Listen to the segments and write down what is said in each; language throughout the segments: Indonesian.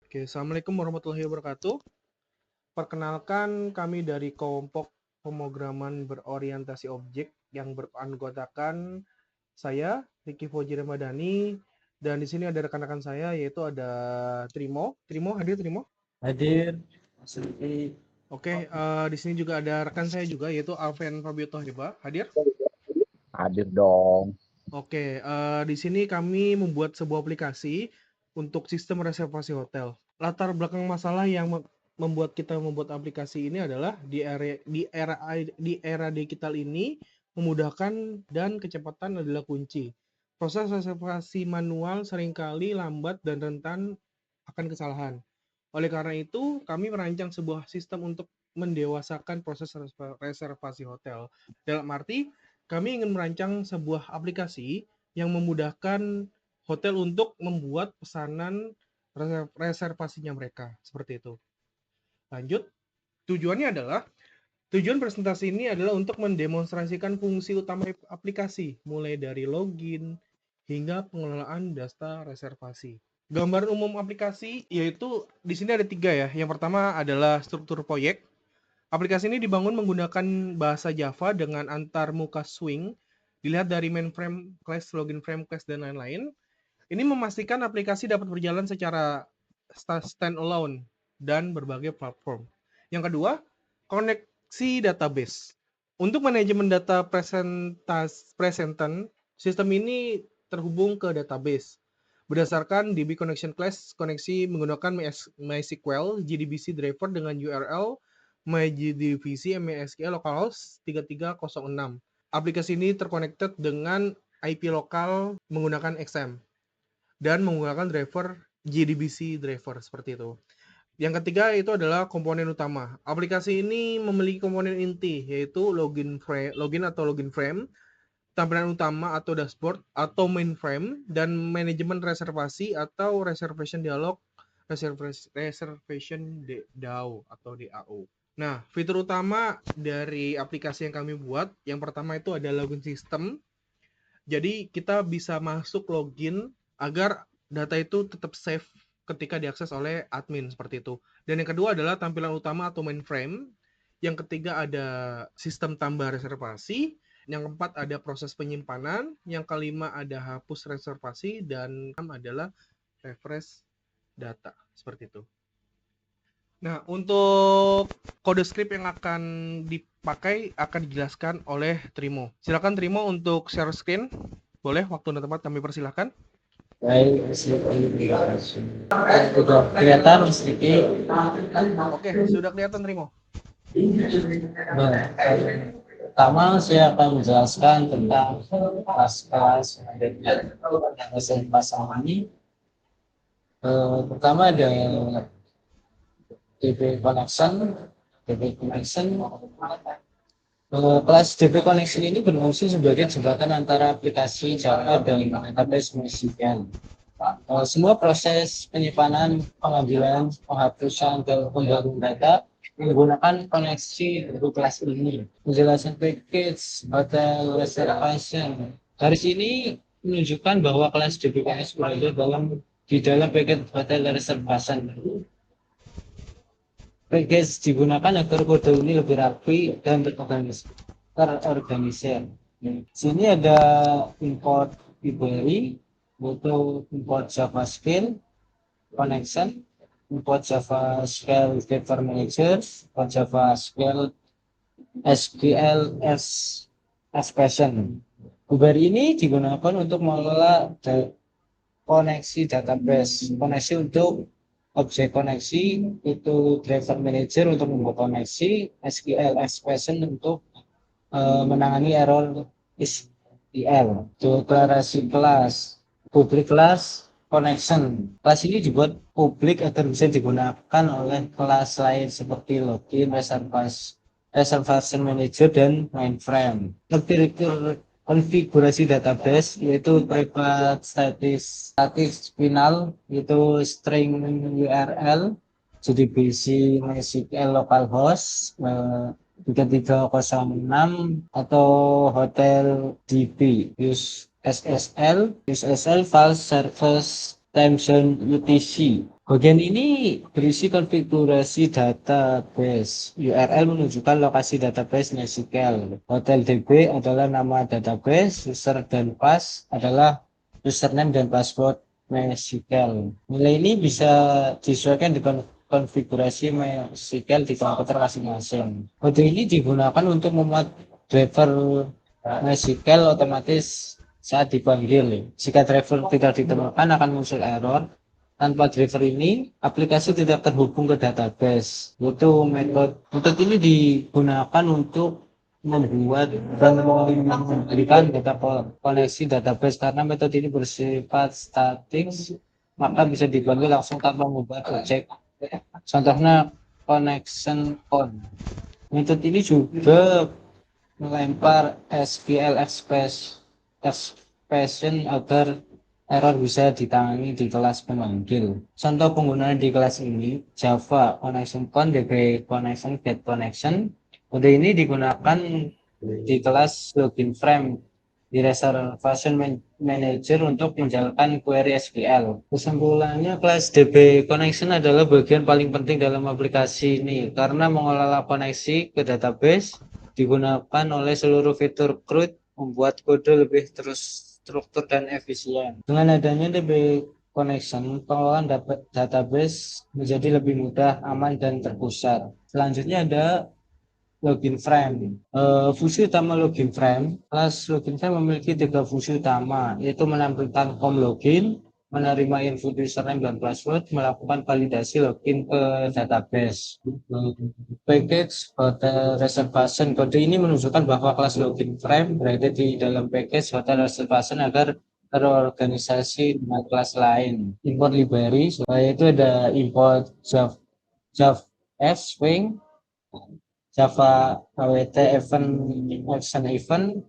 Oke, Assalamualaikum warahmatullahi wabarakatuh. Perkenalkan, kami dari kelompok pemrograman berorientasi objek yang beranggotakan saya, Riki Fauzi Ramadhani, dan di sini ada rekan-rekan saya, yaitu ada Trimo. Trimo, hadir Trimo? Hadir, Mas Riki. Oke, di sini juga ada rekan saya juga, yaitu Alven Fabio Toheba. Hadir? Hadir dong. Oke, di sini kami membuat sebuah aplikasi untuk sistem reservasi hotel. Latar belakang masalah yang membuat kita membuat aplikasi ini adalah di era digital ini memudahkan dan kecepatan adalah kunci. Proses reservasi manual seringkali lambat dan rentan akan kesalahan. Oleh karena itu, kami merancang sebuah sistem untuk mendewasakan proses reservasi hotel. Dalam arti, kami ingin merancang sebuah aplikasi yang memudahkan hotel untuk membuat pesanan reservasinya mereka, seperti itu. Lanjut, tujuan presentasi ini adalah untuk mendemonstrasikan fungsi utama aplikasi, mulai dari login hingga pengelolaan data reservasi. Gambaran umum aplikasi yaitu di sini ada 3 ya. Yang pertama adalah struktur proyek. Aplikasi ini dibangun menggunakan bahasa Java dengan antar muka swing, dilihat dari mainframe, class, login frame, class, dan lain-lain. Ini memastikan aplikasi dapat berjalan secara standalone dan berbagai platform. Yang kedua, koneksi database. Untuk manajemen data presentan, sistem ini terhubung ke database. Berdasarkan DB Connection Class, koneksi menggunakan MySQL, JDBC driver dengan URL MyJDBC MySQL localhost 3306. Aplikasi ini terconnected dengan IP lokal menggunakan XM dan menggunakan driver JDBC driver seperti itu. Yang ketiga itu adalah komponen utama. Aplikasi ini memiliki komponen inti yaitu login frame, tampilan utama atau dashboard atau mainframe, dan manajemen reservasi atau reservation dialog, reservation DAO atau DAO. Nah, fitur utama dari aplikasi yang kami buat, yang pertama itu ada login system. Jadi kita bisa masuk login agar data itu tetap safe ketika diakses oleh admin seperti itu. Dan yang kedua adalah tampilan utama atau mainframe. Yang ketiga ada sistem tambah reservasi. Yang keempat ada proses penyimpanan. Yang kelima ada hapus reservasi. Dan enam adalah refresh data. Seperti itu. Nah, untuk kode script yang akan dipakai akan dijelaskan oleh Trimo. Silakan Trimo untuk share screen. Boleh, waktu dan tempat kami persilahkan. Baik, Mas Riki. Sudah kelihatan, Mas Riki. Oke, sudah kelihatan Trimo. Nah, pertama saya akan menjelaskan tentang kelas-kelas dan pasal ini. Pertama ada DB Connection. Kelas DB Connection ini berfungsi sebagai jembatan antara aplikasi Java dan database MySQL. Semua proses penyimpanan, pengambilan, penghapusan, dan pembaruan data menggunakan koneksi dari kelas ini. Penjelasan package hotel reservation. Garis ini menunjukkan bahwa kelas DB Connection berada di dalam package hotel reservation. Package digunakan agar kode ini lebih rapi dan terorganisir. Sini ada import library, yaitu import JavaScript connection, import JavaScript Driver Manager, import JavaScript SQL expression. Library ini digunakan untuk mengelola koneksi database, koneksi untuk objek koneksi, itu Driver Manager untuk membuat koneksi, SQL expression untuk menangani error SQL. Deklarasi kelas, public class connection. Kelas ini dibuat publik agar bisa digunakan oleh kelas lain seperti login, reservation manager, dan mainframe. Konfigurasi database yaitu private static final, yaitu string URL JDBC MySQL localhost 3306 atau hotel DB use SSL file service time zone UTC. Bagian ini berisi konfigurasi database. URL menunjukkan lokasi database NoSQL. Hotel DB adalah nama database, user dan pass adalah username dan password NoSQL. Nilai ini bisa disesuaikan dengan konfigurasi NoSQL di komputer masing-masing. Kode ini digunakan untuk memuat driver NoSQL otomatis saat dipanggil. Jika driver tidak ditemukan akan muncul error. Tanpa driver ini, aplikasi tidak terhubung ke database. Itu metode ini digunakan untuk membuat dan memberikan data koneksi database karena metode ini bersifat statik, maka bisa dipanggil langsung tanpa membuat objek. Contohnya connection on. Metode ini juga melempar SQL expression agar error bisa ditangani di kelas pemanggil. Contoh penggunaan di kelas ini, Java connection con, DB connection, get connection. Kode ini digunakan di kelas login frame di reservation manager untuk menjalankan query SQL. Kesimpulannya, kelas DB connection adalah bagian paling penting dalam aplikasi ini karena mengelola koneksi ke database digunakan oleh seluruh fitur CRUD membuat kode lebih terstruktur dan efisien. Dengan adanya DB connection, pengelolaan database menjadi lebih mudah, aman, dan terpusat. Selanjutnya ada login frame. Fungsi utama login frame. Kelas login frame memiliki 3 fungsi utama, yaitu menampilkan form login, menerima input username dan password, melakukan validasi login ke database. Package hotel reservation. Kode ini menunjukkan bahwa kelas login frame berada di dalam package hotel reservation agar terorganisasi dengan kelas lain. Import library, yaitu ada import JavaF Swing, Java AWT event action event,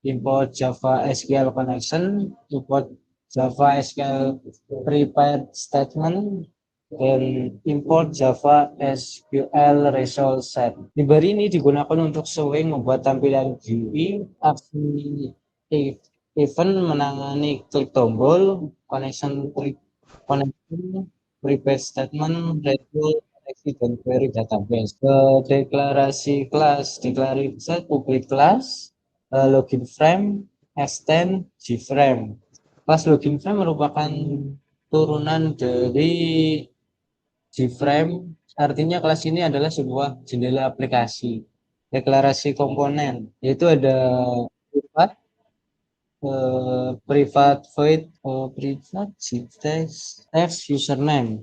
import Java SQL connection, import Java SQL prepared statement, dan import Java SQL result set. Library ini digunakan untuk swing membuat tampilan GUI, aksi event menangani klik tombol, connection prepared statement, result, koneksi dan query database. Deklarasi kelas, deklarasi public class, login frame, extend, gframe. Kelas login frame merupakan turunan dari gframe, artinya kelas ini adalah sebuah jendela aplikasi. Deklarasi komponen, yaitu ada private void, private text username.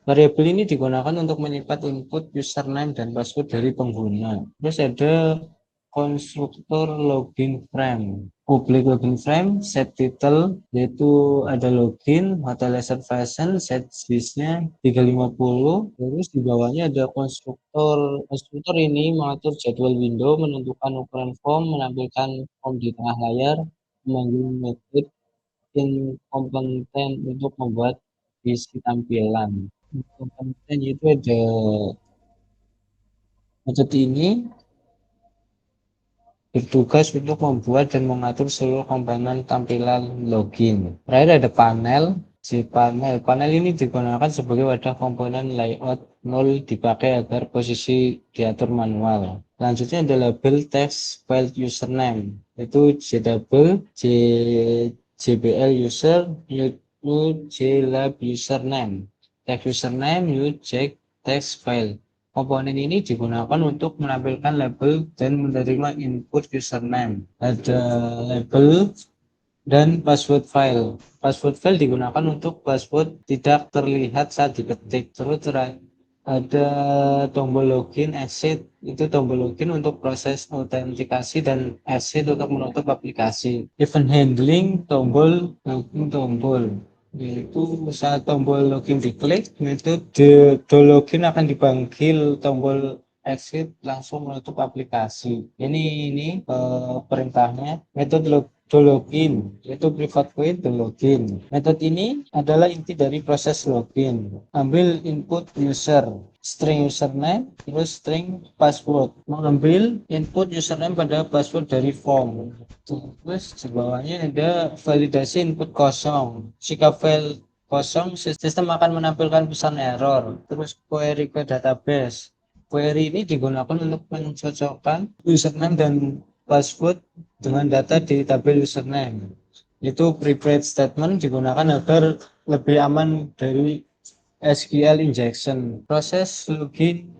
Variabel ini digunakan untuk menyimpan input username dan password dari pengguna. Terus ada konstruktor login frame. Public login frame, set title, yaitu ada login, hotel reservation, set listnya 350. Terus di bawahnya ada konstruktor. Konstruktor ini mengatur jadwal window, menentukan ukuran form, menampilkan form di tengah layar, memanggil method in komponen untuk membuat isi tampilan. Komponen itu ada metode ini bertugas untuk membuat dan mengatur seluruh komponen tampilan login. Terakhir ada panel. Panel ini digunakan sebagai wadah komponen layout 0 dipakai agar posisi diatur manual. Selanjutnya ada label text file username, itu JDabel, JBL user, new JLab username, text username, new text file. Komponen ini digunakan untuk menampilkan label dan menerima input username. Ada label dan password file. Password file digunakan untuk password tidak terlihat saat diketik. Terus ada tombol login, exit. Itu tombol login untuk proses autentikasi dan exit untuk menutup aplikasi. Event handling, tombol yaitu saat tombol login diklik, metode login akan dipanggil, tombol exit langsung menutup aplikasi. Ini perintahnya. Metode login yaitu private void login. Metode ini adalah inti dari proses login. Ambil input user, string username, terus string password. Mengambil input username pada password dari form. Terus di bawahnya ada validasi input kosong. Jika file kosong, sistem akan menampilkan pesan error. Terus query ke database. Query ini digunakan untuk mencocokkan username dan password dengan data di tabel username. Itu prepared statement digunakan agar lebih aman dari SQL injection. Proses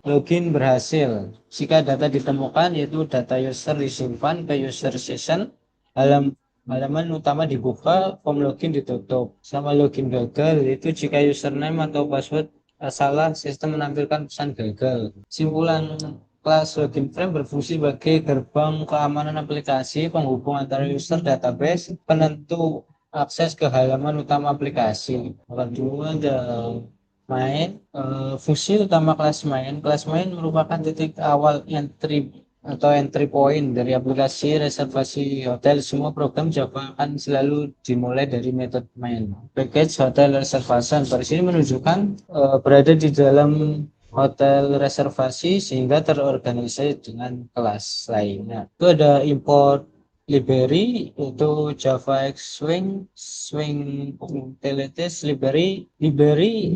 login berhasil. Jika data ditemukan, yaitu data user disimpan ke user session, halaman utama dibuka, form login ditutup. Sama login gagal, yaitu jika username atau password salah, sistem menampilkan pesan gagal. Simpulan, kelas login frame berfungsi sebagai gerbang keamanan aplikasi, penghubung antara user database, penentu akses ke halaman utama aplikasi. Kedua ada main. Fungsi utama kelas main merupakan titik awal entry atau entry point dari aplikasi reservasi hotel. Semua program Java akan selalu dimulai dari metode main. Package hotel reservation di sini menunjukkan berada di dalam hotel reservasi sehingga terorganisasi dengan kelas lainnya. Itu ada import library untuk Java X Swing Utilities library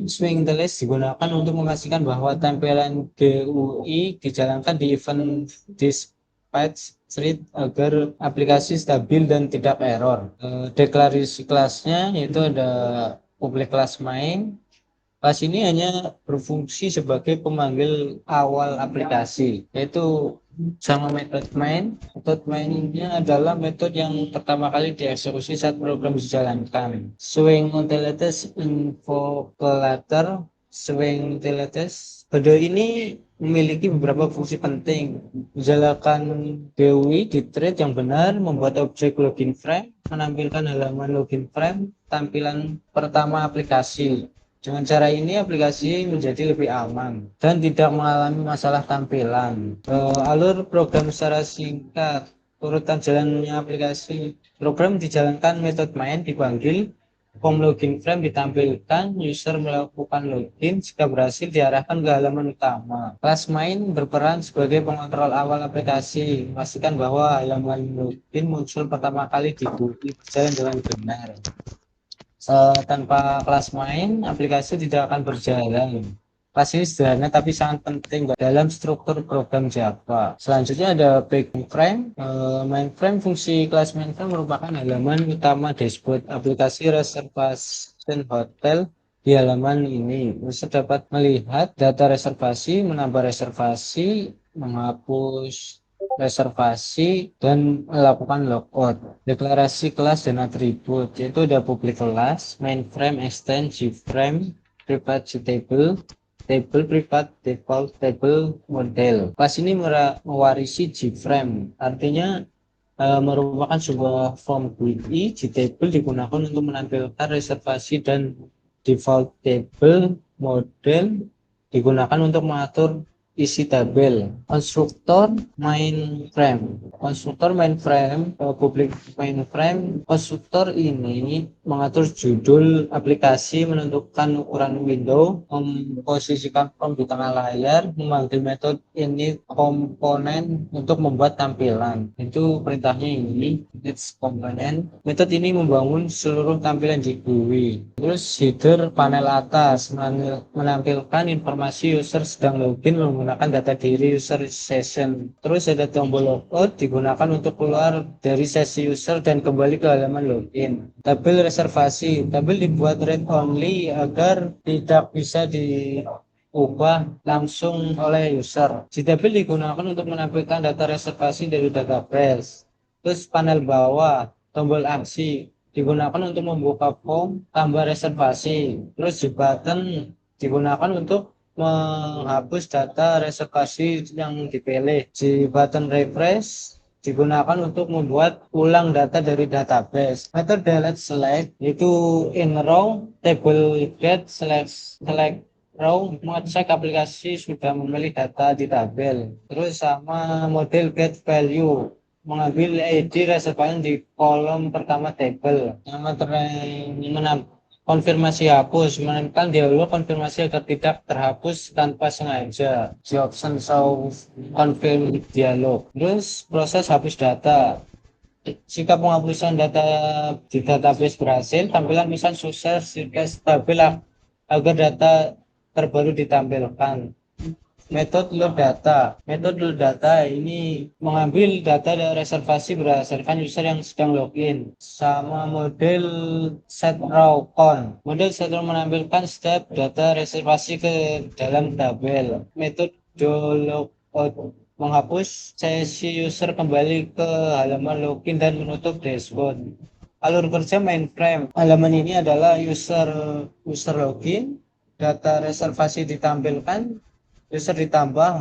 Swing Utilities digunakan untuk memastikan bahwa tampilan GUI dijalankan di event dispatch thread agar aplikasi stabil dan tidak error. Deklarasi kelasnya yaitu ada public class main. Kelas ini hanya berfungsi sebagai pemanggil awal aplikasi, yaitu sama metode main. Metode mainnya adalah metode yang pertama kali dieksekusi saat program dijalankan. Swing utilities invocalator. Swing utilities kode ini memiliki beberapa fungsi penting. Menjalankan GUI di thread yang benar, membuat objek login frame, menampilkan halaman login frame, tampilan pertama aplikasi. Dengan cara ini aplikasi menjadi lebih aman dan tidak mengalami masalah tampilan. Alur program secara singkat, urutan jalannya aplikasi. Program dijalankan, metode main dipanggil, form login frame ditampilkan, user melakukan login, jika berhasil diarahkan ke halaman utama. Kelas main berperan sebagai pengontrol awal aplikasi, memastikan bahwa halaman login muncul pertama kali di GUI berjalan dengan benar. Tanpa kelas main, aplikasi tidak akan berjalan. Kelas ini sederhana tapi sangat penting dalam struktur program Java. Selanjutnya ada mainframe. Mainframe, fungsi kelas mainframe merupakan halaman utama dashboard aplikasi reservation hotel. Di halaman ini, user dapat melihat data reservasi, menambah reservasi, menghapus reservasi, dan melakukan logout. Deklarasi kelas dan atribut, yaitu ada public class, mainframe, extend, gframe, private table, private, default, table, model. Kelas ini mewarisi gframe, artinya merupakan sebuah form GUI. Gtable digunakan untuk menampilkan reservasi dan default table. Model digunakan untuk mengatur isi tabel. Konstruktor mainframe, public mainframe. Konstruktor ini mengatur judul aplikasi, menentukan ukuran window, memposisikan form di tengah layar, memanggil metode init komponen untuk membuat tampilan. Itu perintahnya ini, init komponen. Metode ini membangun seluruh tampilan di GUI. Terus header panel atas menampilkan informasi user sedang login menggunakan data diri user session. Terus ada tombol logout digunakan untuk keluar dari sesi user dan kembali ke halaman login. Tabel reservasi, tabel dibuat read only agar tidak bisa diubah langsung oleh user. Tabel digunakan untuk menampilkan data reservasi dari database. Terus panel bawah, tombol aksi digunakan untuk membuka form tambah reservasi. Terus button digunakan untuk menghapus data reservasi yang dipilih. Button refresh digunakan untuk membuat ulang data dari database. Metode delete select itu in row, table get select row, mengecek aplikasi sudah memilih data di tabel. Terus sama model get value, mengambil ID reservasi di kolom pertama tabel. Konfirmasi hapus, menekan dialog konfirmasi agar tidak terhapus tanpa sengaja. The option show confirm dialog. Terus proses hapus data. Jika penghapusan data di database berhasil, tampilan misal sukses jika stabil agar data terbaru ditampilkan. Metode load data. Metode load data ini mengambil data dari reservasi berdasarkan user yang sedang login. Sama model set raw count. Model set raw menampilkan setiap data reservasi ke dalam tabel. Metode logout menghapus sesi user kembali ke halaman login dan menutup dashboard. Alur kerja mainframe. Halaman ini adalah user login, data reservasi ditampilkan, user ditambah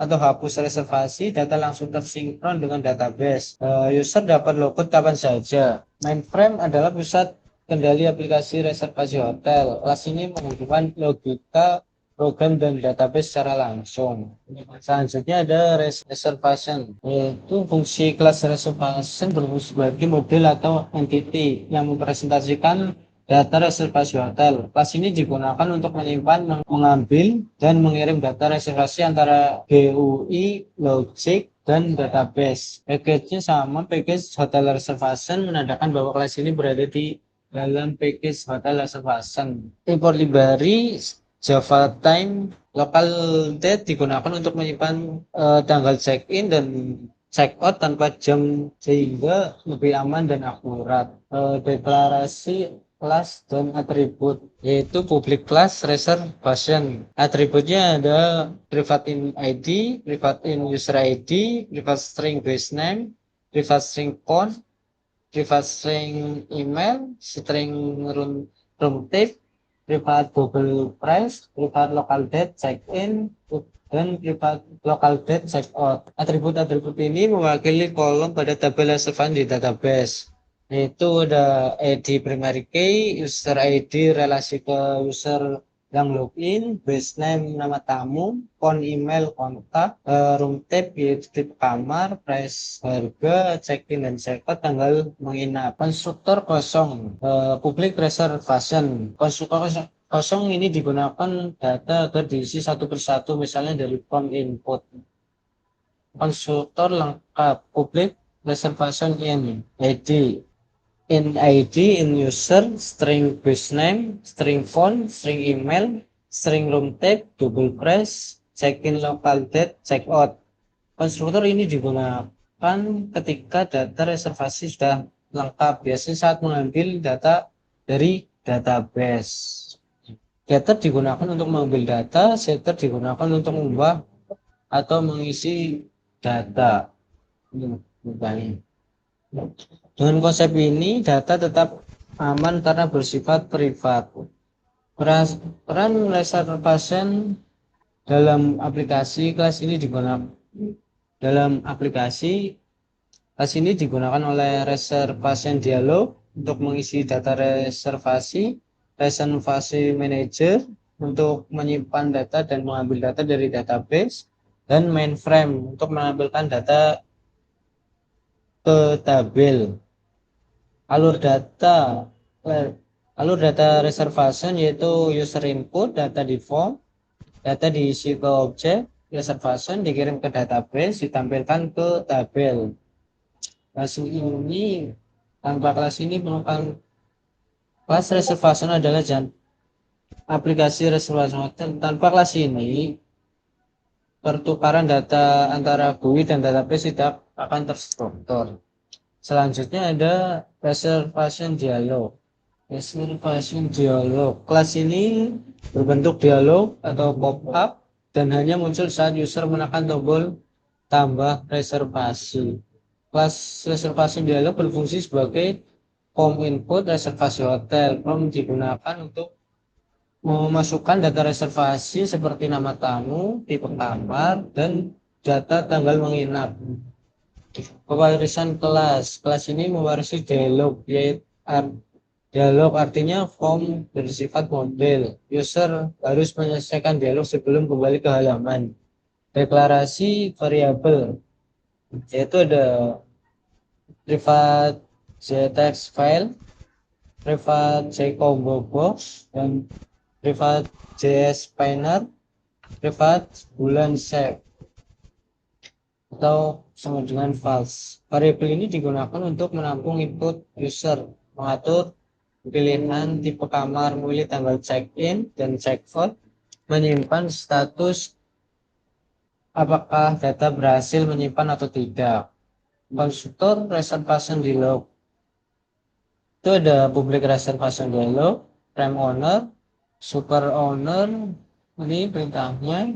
atau hapus reservasi, data langsung tersinkron dengan database. User dapat logout kapan saja. Mainframe adalah pusat kendali aplikasi reservasi hotel. Kelas ini menghubungkan logika, program, dan database secara langsung. Selanjutnya ada reservation, yaitu fungsi kelas reservation berfungsi sebagai model atau entity yang mempresentasikan data reservasi hotel. Kelas ini digunakan untuk menyimpan, mengambil, dan mengirim data reservasi antara GUI, logic, dan database. Package-nya sama, package hotel reservation menandakan bahwa kelas ini berada di dalam package hotel reservation. Import library Java Time local date digunakan untuk menyimpan tanggal check-in dan check-out tanpa jam sehingga lebih aman dan akurat. Deklarasi kelas dan atribut, yaitu public class reservation. Atributnya ada private in ID, private in user ID, private string base name, private string count, private string email, string room type, private global price, private local date check-in, dan private local date check-out. Atribut-atribut ini mewakili kolom pada tabel reservasi di database. Yaitu ada ID primary key, user ID relasi ke user yang login, base name nama tamu, phone email kontak, room type yaitu tipe kamar, price harga, check-in dan check-out, tanggal menginap. Konstruktor kosong, public reservation. Konstruktor kosong ini digunakan data agar diisi satu persatu, misalnya dari form input. Konstruktor lengkap, public reservation in ID, in user, string base name, string phone, string email, string room type, double price, check-in local date, check-out. Konstruktor ini digunakan ketika data reservasi sudah lengkap, biasanya saat mengambil data dari database. Getter digunakan untuk mengambil data, setter digunakan untuk mengubah atau mengisi data. Dengan konsep ini, data tetap aman karena bersifat privat. Peran reservation dalam aplikasi kelas ini digunakan oleh reservation dialog untuk mengisi data reservasi, reservasi manager untuk menyimpan data dan mengambil data dari database, dan mainframe untuk menampilkan data ke tabel. Alur data reservation yaitu user input, data di form, data diisi ke objek reservation, dikirim ke database, ditampilkan ke tabel. Kelas ini merupakan kelas reservation adalah aplikasi reservasi hotel. Tanpa kelas ini, pertukaran data antara GUI dan database tidak akan terstruktur. Selanjutnya ada reservation dialog. Kelas ini berbentuk dialog atau pop-up dan hanya muncul saat user menekan tombol tambah reservasi. Kelas reservation dialog berfungsi sebagai form input reservasi hotel. Form digunakan untuk memasukkan data reservasi seperti nama tamu, tipe kamar, dan data tanggal menginap. Pewarisan kelas ini mewarisi dialog, yaitu dialog artinya form bersifat model. User harus menyelesaikan dialog sebelum kembali ke halaman. Deklarasi variabel, yaitu ada private jtext file, private jcombo box, dan private jspinner, private boolean shape. atau sama dengan false. Variabel ini digunakan untuk menampung input user, mengatur pilihan tipe kamar, memilih tanggal check-in dan check-out, menyimpan status apakah data berhasil menyimpan atau tidak. Konstruktor reservation di log itu ada public reservation dialog, prime owner, super owner, ini perintahnya.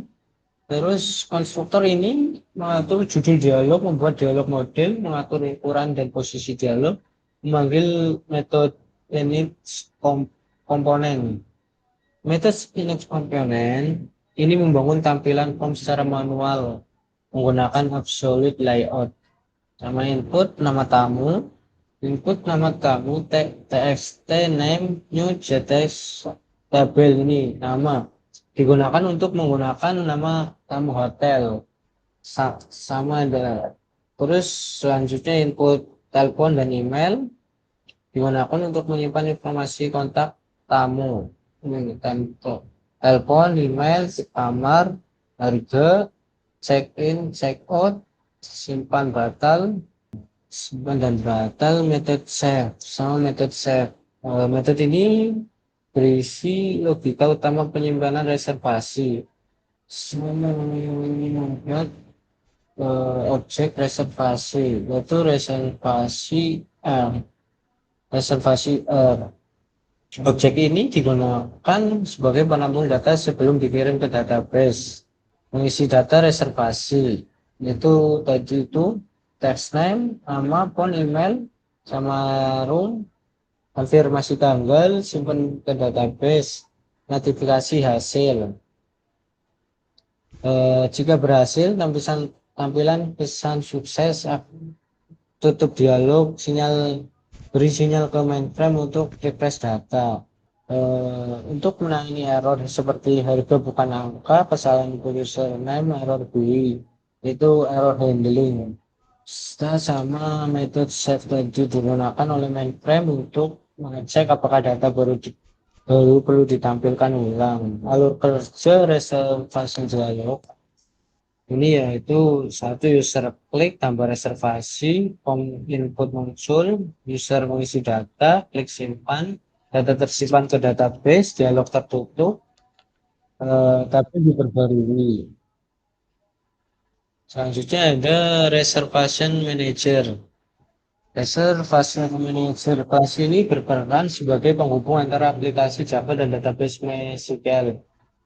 Terus konstruktor ini mengatur judul dialog, membuat dialog model, mengatur ukuran dan posisi dialog, memanggil metode init komponen. Metode init komponen ini membangun tampilan form secara manual menggunakan absolute layout. Nama input, nama tamu, input nama tamu, txt name, new jts tabel ini nama digunakan untuk menggunakan nama tamu hotel sama ada. Terus selanjutnya input telepon dan email digunakan untuk menyimpan informasi kontak tamu. Ini telepon, email, kamar, harga, check in, check out, simpan dan batal, metode save sama metode save. Metode ini berisi logika utama penyimpanan reservasi. Sama membuat objek reservasi, yaitu reservasi R. Objek ini digunakan sebagai penampung data sebelum dikirim ke database. Mengisi data reservasi, yaitu tadi itu text name, nama, phone, email, sama room, konfirmasi tanggal, simpan ke database, notifikasi hasil. Jika berhasil, tampilan pesan sukses, tutup dialog, beri sinyal ke mainframe untuk refresh data. Untuk menangani error seperti harga bukan angka, kesalahan username, error GUI, itu error handling. Sama metode save tadi digunakan oleh mainframe untuk mengecek apakah data baru perlu ditampilkan ulang. Alur kerja reservasi dialog ini yaitu satu, user klik tambah reservasi, form input muncul, user mengisi data, klik simpan, data tersimpan ke database, dialog tertutup, tapi diperbarui. Selanjutnya ada reservation manager. Reservation manager kelas ini berperan sebagai penghubung antara aplikasi Java dan database MySQL,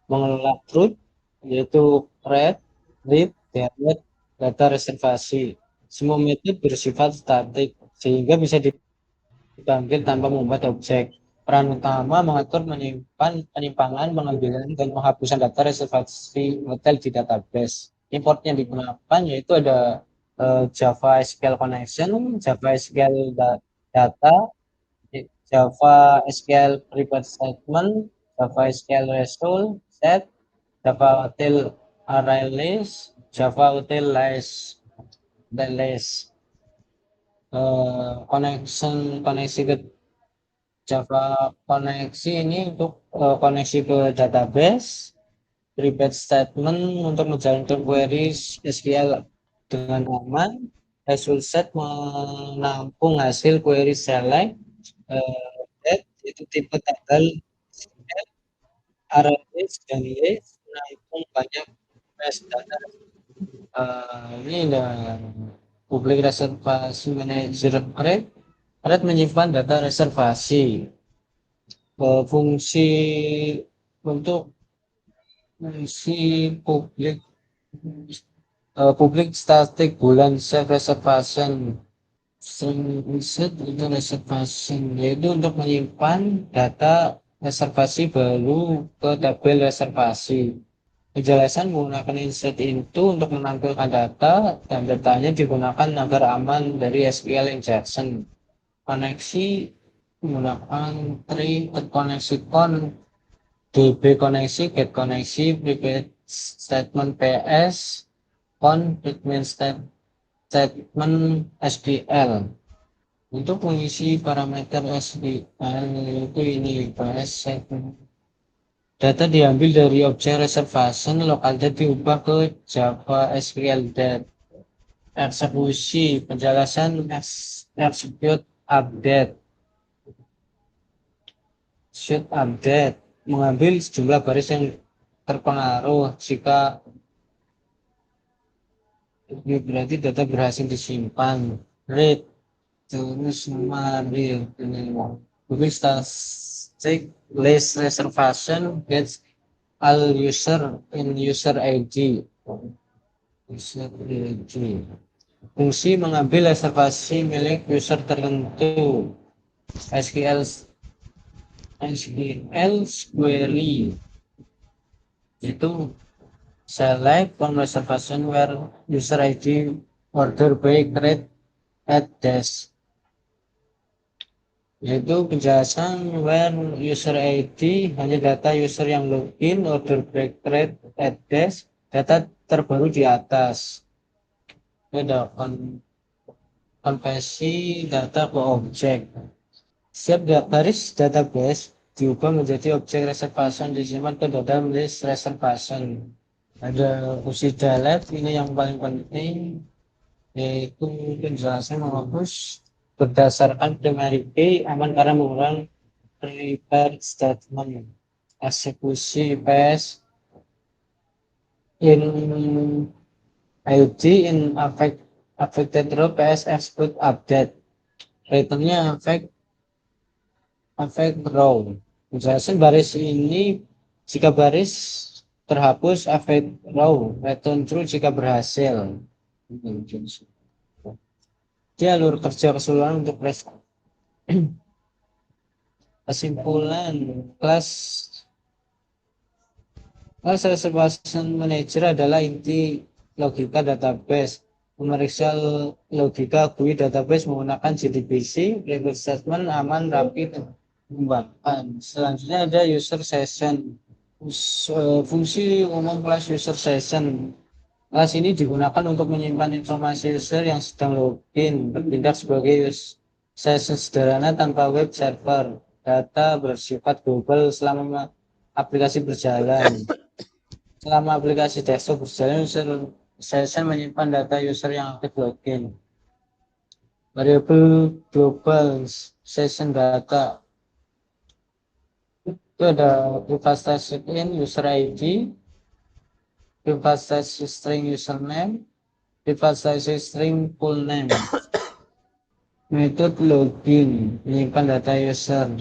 mengelola root yaitu read, read, delete, data reservasi. Semua metode bersifat statik sehingga bisa dipanggil tanpa membuat objek. Peran utama mengatur penyimpangan, pengambilan, dan penghapusan data reservasi hotel di database. Importnya digunakan yaitu ada Java SQL Connection, Java SQL Data, Java SQL Private Statement, Java SQL RESTful Set, Java Util Array List, Java Util List, koneksi ke Java koneksi ini untuk koneksi ke database, private statement untuk menjalankan query SQL dengan aman, result set menampung hasil query select, itu tipe tanggal, array list dan list menampung banyak base data. Ini ada public reservasi manager Red menyimpan data reservasi. Fungsi untuk fungsi public static bulan save reservation set itu reservation, yaitu untuk menyimpan data reservasi baru ke tabel reservasi. Kejelasan menggunakan insert into untuk menampilkan data dan datanya digunakan agar aman dari SQL injection. Koneksi menggunakan tree, koneksi db koneksi, get koneksi, private statement ps, treatment statement SQL. Untuk mengisi parameter SQL itu ini ps statement. Data diambil dari objek reservation, local date diubah ke Java SQL date. Eksekusi, penjelasan execute update. Should update, mengambil sejumlah baris yang terpengaruh jika ini berarti data berhasil disimpan. Read, terus mari Google static list reservation gets all user in user ID. User ID. Fungsi mengambil reservasi milik user tertentu. SQL query itu select from reservation where user ID order by create at dash, yaitu penjelasan where user ID hanya data user yang login, order by create at dash, data terbaru di atas. Ada konversi data ke objek. Setiap baris database diubah menjadi objek reservation disimpan ke database reservation. Ada fungsi delete, ini yang paling penting, yaitu penjelasan menghapus berdasarkan primary key, aman karena mengulang repair statement. Eksekusi PS in ID in affected row PS execute update. Returnnya affect row. Penjelasan baris ini jika baris terhapus, affect row, return true jika berhasil. Jalur kerja keseluruhan untuk kesimpulan kelas reservation manager adalah inti logika database. Memeriksa logika GUI database menggunakan JDBC, record statement aman, rapi, dan mengembangkan. Selanjutnya ada user session. Fungsi umum kelas user session. Kelas ini digunakan untuk menyimpan informasi user yang sedang login, bertindak sebagai session sederhana tanpa web server. Data bersifat global selama aplikasi berjalan. Selama aplikasi desktop berjalan, user session menyimpan data user yang aktif login. Variable global session data itu ada private session in user ID, private session string username, private session string full name. Metode login menyimpan data user.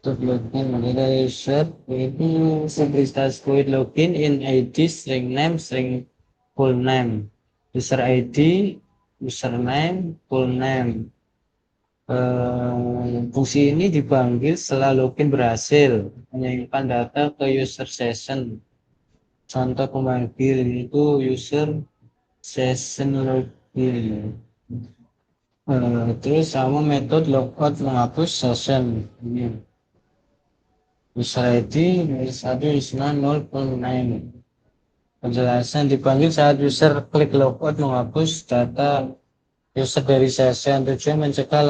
Metode login data user ini sebatas void login in ID string name string full name, user ID username full name. Fungsi ini dipanggil setelah login berhasil, menyimpan data ke user session. Contoh pemanggil itu user session login. Terus sama metode logout menghapus session. User ID 1.0.9. Penjelasan dipanggil saat user klik logout menghapus data user dari session. Tujuan mencegah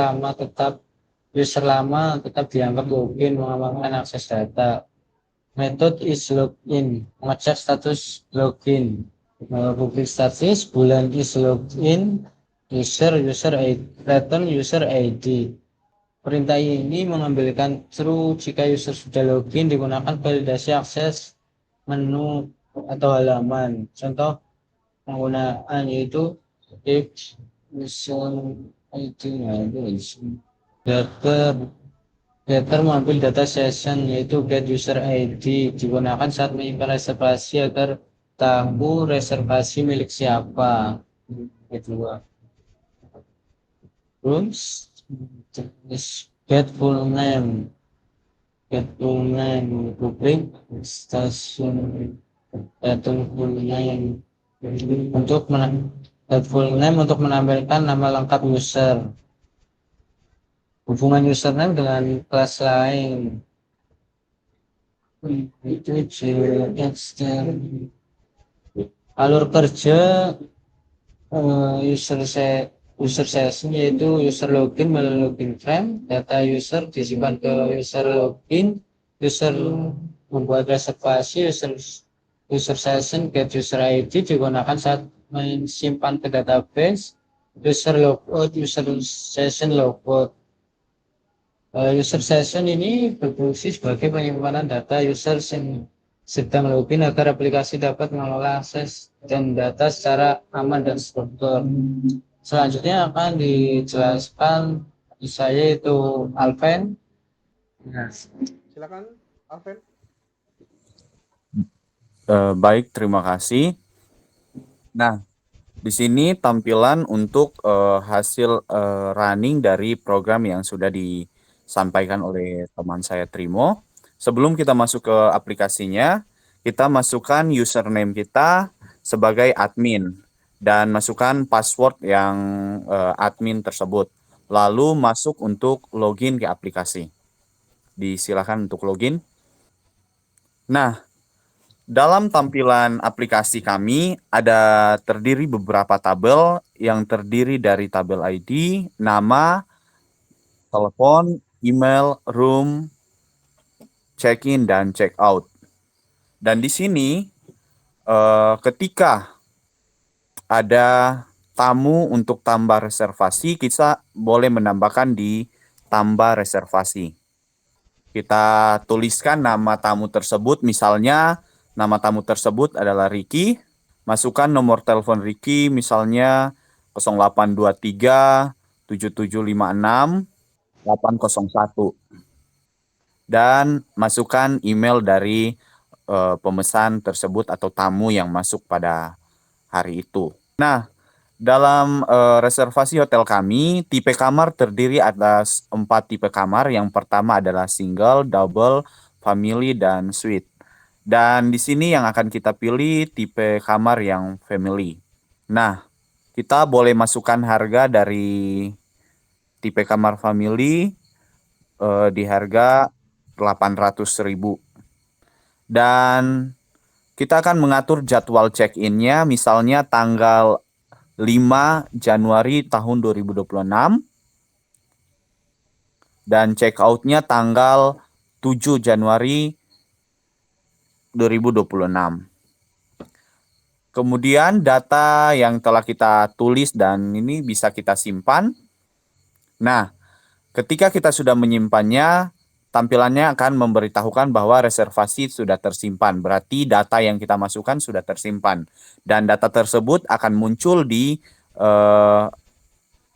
user lama tetap dianggap login mengamankan akses data. Metode is login mengecek status login. Public status bulan is login user ID, return user ID. Perintah ini mengambilkan true jika user sudah login, digunakan validasi akses menu atau halaman. Contoh penggunaan yaitu if user ID getter mengambil data session yaitu get user ID, digunakan saat menyimpan reservasi agar tahu reservasi milik siapa. Kedua, terus get full name public station full name untuk menampilkan nama lengkap user, hubungan username dengan kelas lain itu alur kerja user session yaitu user login melalui login frame, data user disimpan ke user login, user membuat reservasi, user session get user ID digunakan saat simpan ke database, user logout, user session logout. User session ini berfungsi sebagai penyimpanan data user yang sedang login agar aplikasi dapat mengelola akses dan data secara aman dan struktur. Selanjutnya akan dijelaskan saya itu Alven. Nah, Silakan, Alven. Baik, terima kasih. Nah, di sini tampilan untuk hasil running dari program yang sudah disampaikan oleh teman saya Trimo. Sebelum kita masuk ke aplikasinya, kita masukkan username kita sebagai admin dan masukkan password yang admin tersebut. Lalu masuk untuk login ke aplikasi. Disilakan untuk login. Nah, dalam tampilan aplikasi kami ada terdiri beberapa tabel yang terdiri dari tabel ID, nama, telepon, email, room, check-in, dan check-out. Dan di sini ketika ada tamu untuk tambah reservasi, kita boleh menambahkan di tambah reservasi. Kita tuliskan nama tamu tersebut, misalnya nama tamu tersebut adalah Ricky. Masukkan nomor telepon Ricky, misalnya 0823 7756 801. Dan masukkan email dari pemesan tersebut atau tamu yang masuk pada hari itu. Nah, dalam reservasi hotel kami, tipe kamar terdiri atas 4 tipe kamar. Yang pertama adalah single, double, family, dan suite. Dan di sini yang akan kita pilih tipe kamar yang family. Nah, kita boleh masukkan harga dari tipe kamar family di harga 800.000. Dan kita akan mengatur jadwal check-in-nya, misalnya tanggal 5 Januari tahun 2026 dan check out-nya tanggal 7 Januari 2026. Kemudian data yang telah kita tulis dan ini bisa kita simpan. Nah, ketika kita sudah menyimpannya, tampilannya akan memberitahukan bahwa reservasi sudah tersimpan. Berarti data yang kita masukkan sudah tersimpan. Dan data tersebut akan muncul di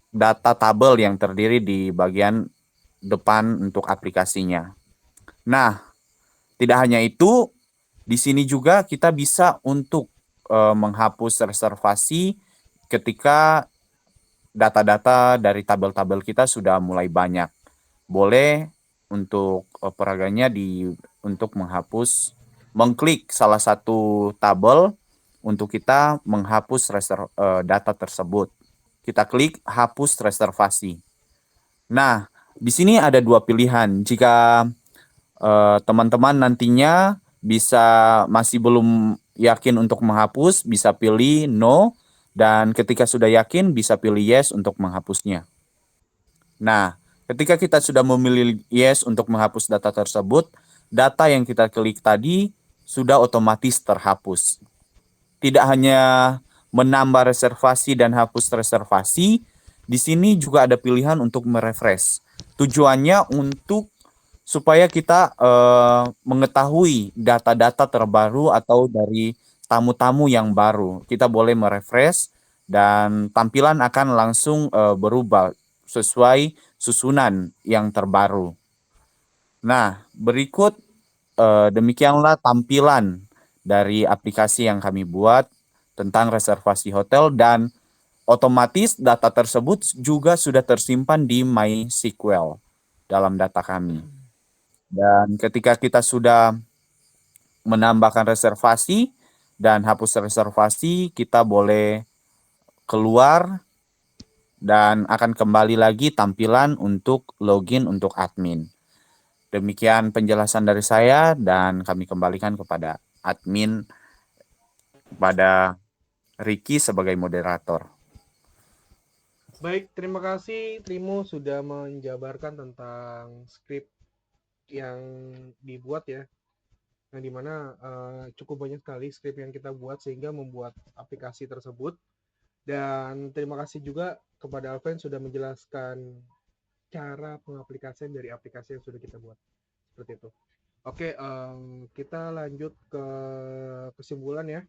data tabel yang terdiri di bagian depan untuk aplikasinya. Nah, tidak hanya itu, di sini juga kita bisa untuk menghapus reservasi ketika data-data dari tabel-tabel kita sudah mulai banyak. Boleh untuk peragannya untuk menghapus, mengklik salah satu tabel untuk kita menghapus data tersebut. Kita klik hapus reservasi. Nah, di sini ada dua pilihan. Jika teman-teman nantinya masih belum yakin untuk menghapus, bisa pilih no, dan ketika sudah yakin bisa pilih yes untuk menghapusnya. Nah, ketika kita sudah memilih yes untuk menghapus data tersebut, data yang kita klik tadi sudah otomatis terhapus. Tidak hanya menambah reservasi dan hapus reservasi, di sini juga ada pilihan untuk merefresh. Tujuannya untuk supaya kita mengetahui data-data terbaru atau dari tamu-tamu yang baru. Kita boleh merefresh dan tampilan akan langsung berubah sesuai susunan yang terbaru. Nah, berikut demikianlah tampilan dari aplikasi yang kami buat tentang reservasi hotel, dan otomatis data tersebut juga sudah tersimpan di MySQL dalam data kami. Dan ketika kita sudah menambahkan reservasi dan hapus reservasi, kita boleh keluar dan akan kembali lagi tampilan untuk login untuk admin. Demikian penjelasan dari saya dan kami kembalikan kepada admin, pada Ricky sebagai moderator. Baik, terima kasih Trimo sudah menjabarkan tentang skrip yang dibuat ya. yang dimana cukup banyak sekali script yang kita buat sehingga membuat aplikasi tersebut. Dan terima kasih juga kepada Alven sudah menjelaskan cara pengaplikasian dari aplikasi yang sudah kita buat. Seperti itu. Oke, kita lanjut ke kesimpulan ya.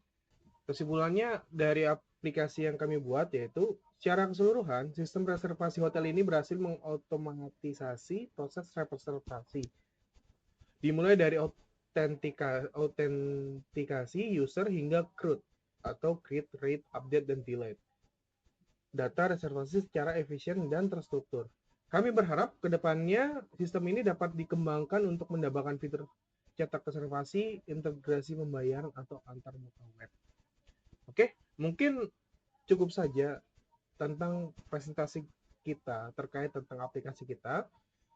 Kesimpulannya dari aplikasi yang kami buat yaitu secara keseluruhan sistem reservasi hotel ini berhasil mengotomatisasi proses reservasi. Dimulai dari autentikasi user hingga CRUD atau create, rate, update, dan delete data reservasi secara efisien dan terstruktur. Kami berharap kedepannya sistem ini dapat dikembangkan untuk mendapatkan fitur cetak reservasi, integrasi pembayaran, atau antar muka web. Oke, mungkin cukup saja tentang presentasi kita terkait tentang aplikasi kita.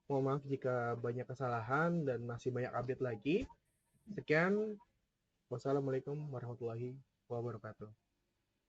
Mohon maaf jika banyak kesalahan dan masih banyak update lagi. Sekian, wassalamualaikum warahmatullahi wabarakatuh.